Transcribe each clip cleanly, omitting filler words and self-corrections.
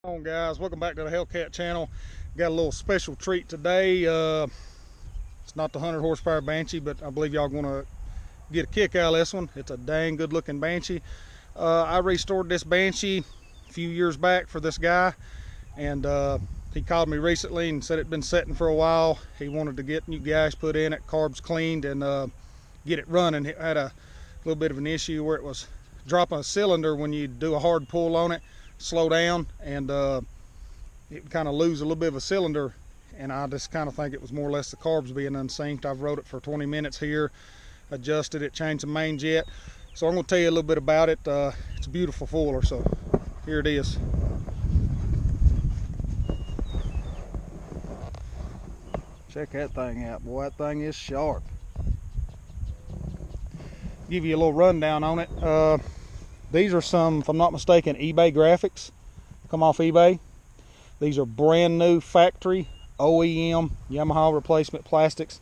On guys, welcome back to the Hellcat channel. Got a little special treat today. It's not the 100 horsepower Banshee, but I believe y'all gonna get a kick out of this one. It's a dang good looking Banshee. I restored this Banshee a few years back for this guy, and he called me recently and said it'd been sitting for a while. He wanted to get new gas put in it, carbs cleaned, and get it running. It had a little bit of an issue where it was dropping a cylinder when you do a hard pull on it, slow down, and it kind of lose a little bit of a cylinder, and I just kind of think it was more or less the carbs being unsynced. I've rode it for 20 minutes here, adjusted it, changed the main jet, so I'm going to tell you a little bit about it. It's a beautiful fuller, so here it is. Check that thing out, boy. That thing is sharp. Give you a little rundown on it. These are some, if I'm not mistaken, eBay graphics. Come off eBay. These are brand new factory OEM Yamaha replacement plastics.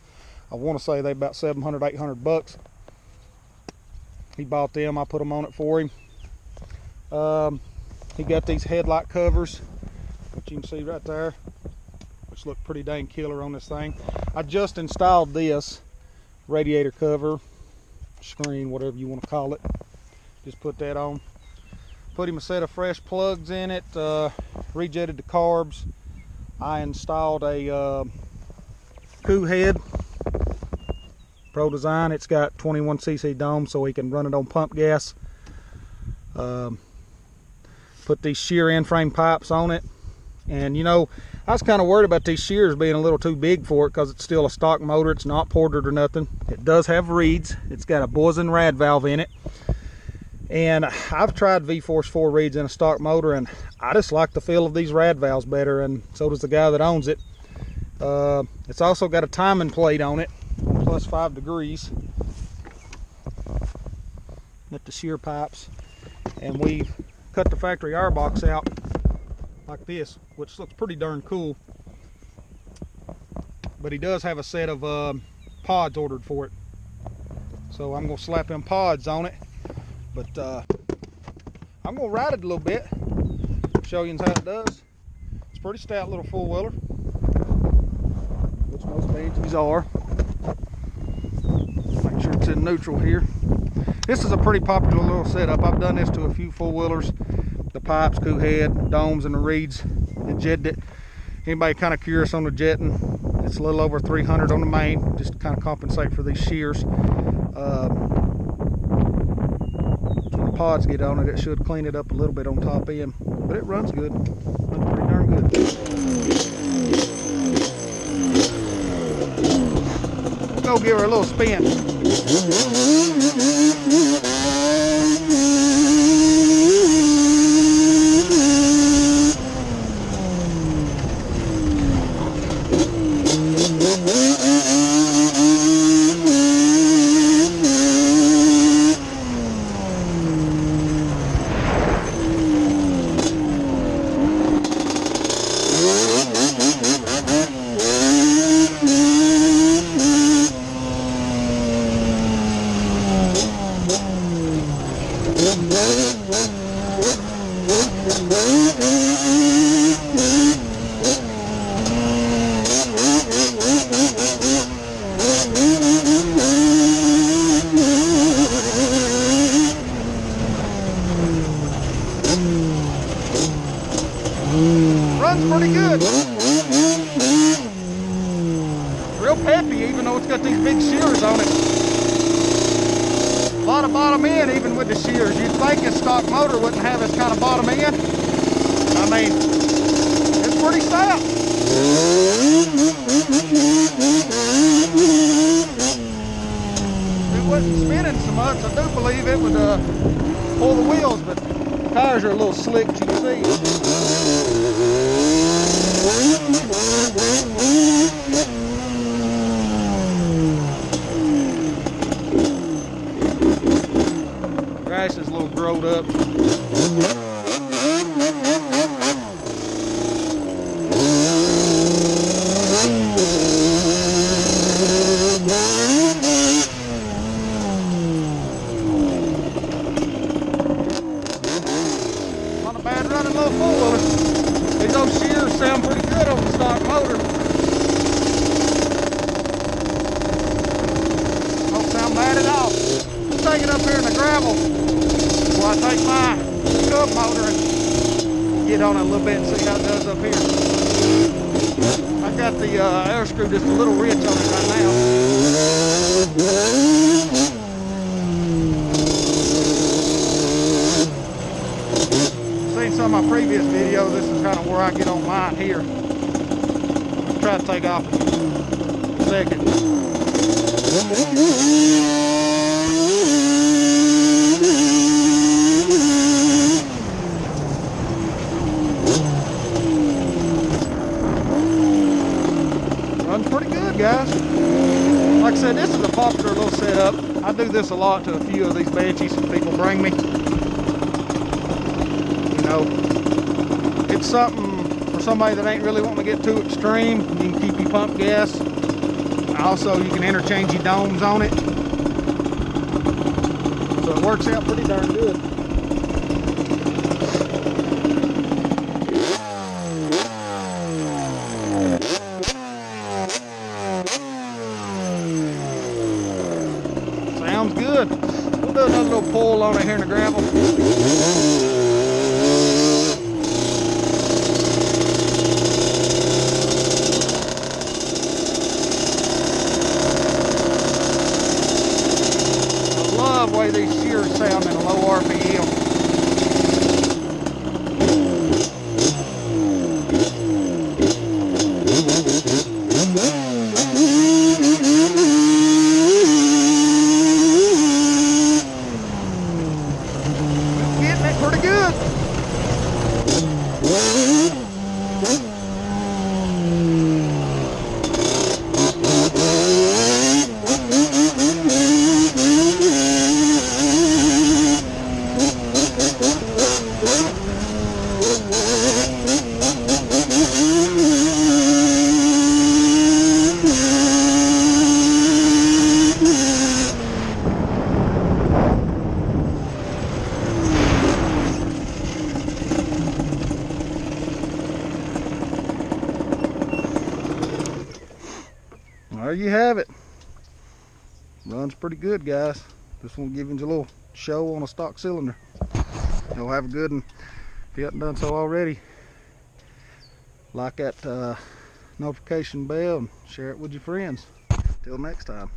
I want to say they're about 700, 800 bucks. He bought them. I put them on it for him. He got these headlight covers, which you can see right there, which look pretty dang killer on this thing. I just installed this radiator cover, screen, whatever you want to call it. Just put that on. Put him a set of fresh plugs in it, rejetted the carbs. I installed a coup head, Pro Design. It's got 21cc dome so he can run it on pump gas. Put these shear end frame pipes on it. And you know, I was kind of worried about these shears being a little too big for it because it's still a stock motor. It's not ported or nothing. It does have reeds. It's got a Boysen rad valve in it. And I've tried V-Force 4 reeds in a stock motor, and I just like the feel of these rad valves better, and so does the guy that owns it. It's also got a timing plate on it, plus 5 degrees at the shear pipes. And we've cut the factory air box out like this, which looks pretty darn cool. But he does have a set of pods ordered for it, so I'm going to slap them pods on it. But I'm going to ride it a little bit, show you how it does. It's a pretty stout little four-wheeler, which most Banshees are. Make sure it's in neutral here. This is a pretty popular little setup. I've done this to a few four-wheelers. The pipes, coup head, domes, and the reeds, and jetted it. Anybody kind of curious on the jetting, it's a little over 300 on the main, just to kind of compensate for these shears. Pods get on it, it should clean it up a little bit on top end, but it runs good. Runs pretty darn good. Let's go give her a little spin. Runs pretty good. Real peppy, even though it's got these big shears on it. A lot of bottom end, even with the shears. You'd think a stock motor wouldn't have this kind of bottom end. I mean, it's pretty stout. If it wasn't spinning so much, I do believe it would pull the wheels, but the tires are a little slick, you can see. Grass is a little growed up. Not a bad running little four-wheeler. sound pretty good on the stock motor. Don't sound bad at all. Let's take it up here in the gravel before I take my cub motor and get on it a little bit and see how it does up here. I got the air screw just a little rich on it right now. Seen some of my previous videos, this is kind of where I get on mine here. I'll try to take off in a second. Runs pretty good, guys. Like I said, this is a popular little setup. I do this a lot to a few of these banshees people bring me. You know, it's something for somebody that ain't really wanting to get too extreme. You can keep your pump gas. Also, you can interchange your domes on it. So it works out pretty darn good. Sounds good. We'll do another little pull on it here in the gravel. I love the way these shears sound in a low RPM. Getting it pretty good. There you have it. Runs pretty good, guys. Just want to give you a little show on a stock cylinder. You'll have a good one. If you haven't done so already, like that notification bell and share it with your friends. Till next time.